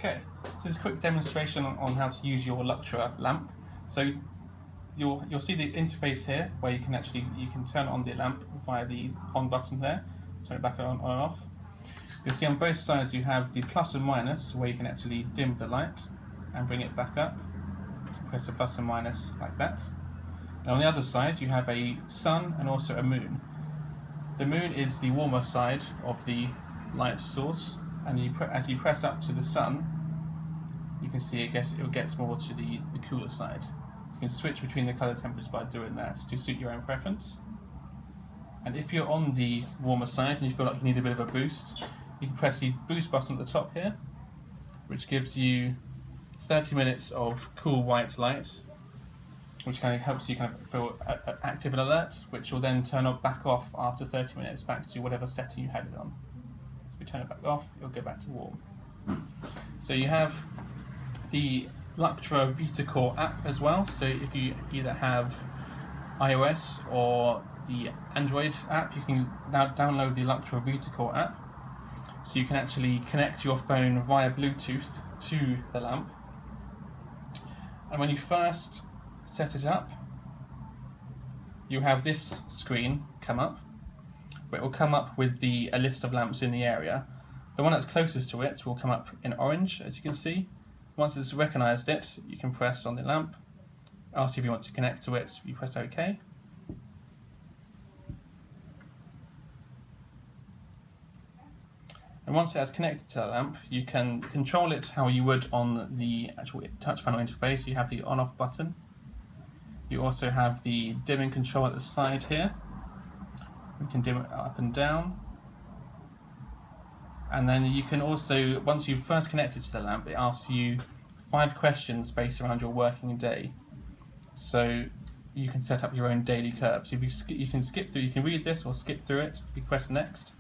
Okay, so this is a quick demonstration on how to use your LUCTRA lamp. So you'll see the interface here where you can turn on the lamp via the on button there, turn it back on and off. You'll see on both sides you have the plus and minus where you can actually dim the light and bring it back up. So press the plus and minus like that. And on the other side you have a sun and also a moon. The moon is the warmer side of the light source, and as you press up to the sun, you can see it gets more to the cooler side. You can switch between the colour temperatures by doing that to suit your own preference. And if you're on the warmer side and you feel like you need a bit of a boost, you can press the boost button at the top here, which gives you 30 minutes of cool white light, which kind of helps you kind of feel active and alert, which will then turn back off after 30 minutes back to whatever setting you had it on. So if we turn it back off, it'll go back to warm. So you have the LUCTRA VitaCore app as well. So if you either have iOS or the Android app, you can now download the LUCTRA VitaCore app. So you can actually connect your phone via Bluetooth to the lamp. And when you first set it up, you have this screen come up, where it will come up with a list of lamps in the area. The one that's closest to it will come up in orange, as you can see. Once it's recognised it, you can press on the lamp, ask if you want to connect to it, you press OK. And once it has connected to the lamp, you can control it how you would on the actual touch panel interface. You have the on-off button. You also have the dimming control at the side here. You can dim it up and down. And then you can also, once you've first connected to the lamp, it asks you 5 questions based around your working day. So you can set up your own daily curve. So you can skip through, you can read this or skip through it. You press next.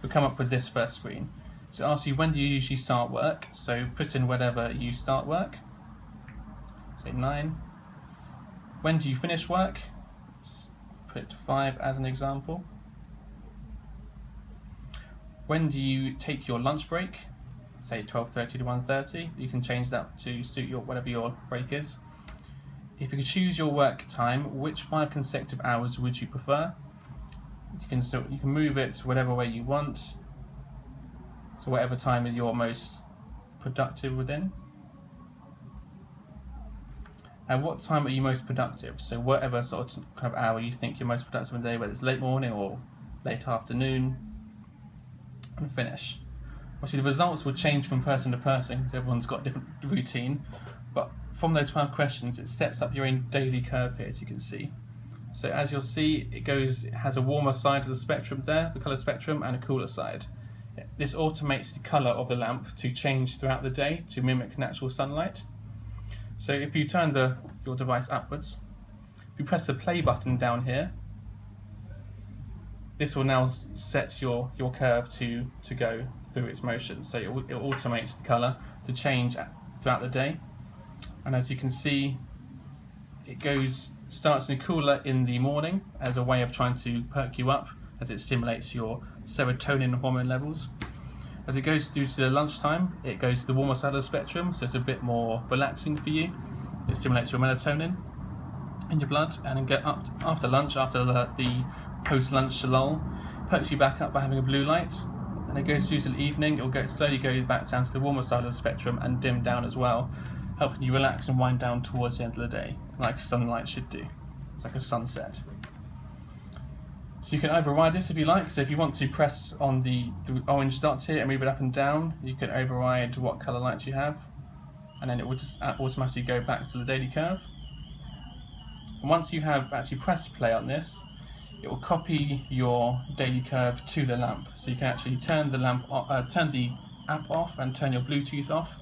You'll come up with this first screen. So it asks you, when do you usually start work? So put in whatever you start work. Say 9. When do you finish work? Let's put it to 5 as an example. When do you take your lunch break? Say 12:30 to 1:30. You can change that to suit whatever your break is. If you could choose your work time, which 5 consecutive hours would you prefer? You can move it whatever way you want. So whatever time is your most productive within. And what time are you most productive? So whatever sort of kind of hour you think you're most productive in the day, whether it's late morning or late afternoon, and finish. Obviously the results will change from person to person because everyone's got a different routine, but from those 5 questions it sets up your own daily curve here, as you can see. So as you'll see, it has a warmer side of the spectrum there, the colour spectrum, and a cooler side. This automates the colour of the lamp to change throughout the day to mimic natural sunlight. So if you turn your device upwards, if you press the play button down here, this will now set your curve to go through its motion. So it automates the colour to change throughout the day. And as you can see, it starts in cooler in the morning as a way of trying to perk you up, as it stimulates your serotonin hormone levels. As it goes through to the lunchtime, it goes to the warmer side of the spectrum, so it's a bit more relaxing for you. It stimulates your melatonin in your blood, and then after lunch, after the post-lunch lull, perks you back up by having a blue light. And it goes through to the evening, it will slowly go back down to the warmer side of the spectrum and dim down as well, helping you relax and wind down towards the end of the day, like sunlight should do. It's like a sunset. So you can override this if you like. So if you want to press on the orange dot here and move it up and down, you can override what colour light you have, and then it will just automatically go back to the daily curve. And once you have actually pressed play on this, it will copy your daily curve to the lamp. So you can actually turn the app off and turn your Bluetooth off,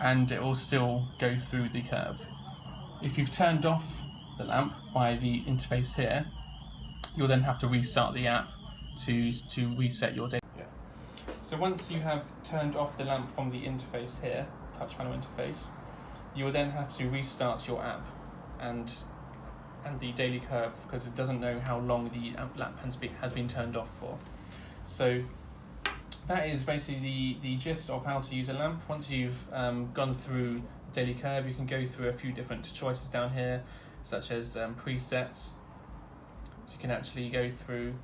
and it will still go through the curve. If you've turned off the lamp by the interface here, you'll then have to restart the app to reset your day. Yeah. So once you have turned off the lamp from the interface here, touch panel interface, you will then have to restart your app and the daily curve, because it doesn't know how long the lamp has been turned off for. So that is basically the gist of how to use a lamp. Once you've gone through the daily curve, you can go through a few different choices down here, such as presets. So you can actually go through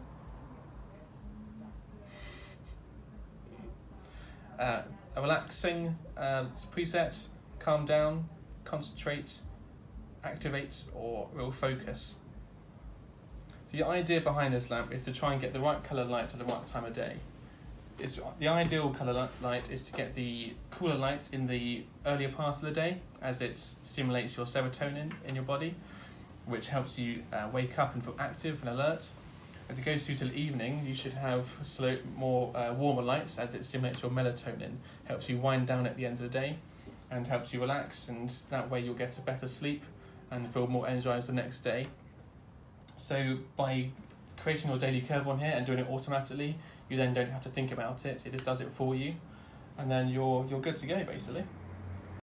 a relaxing preset, calm down, concentrate, activate, or real focus. So the idea behind this lamp is to try and get the right colour light at the right time of day. The ideal colour light is to get the cooler light in the earlier part of the day, as it stimulates your serotonin in your body, which helps you wake up and feel active and alert. As it goes through till evening, you should have more warmer lights, as it stimulates your melatonin, helps you wind down at the end of the day, and helps you relax, and that way you'll get a better sleep and feel more energized the next day. So by creating your daily curve on here and doing it automatically, you then don't have to think about it. It just does it for you, and then you're good to go, basically.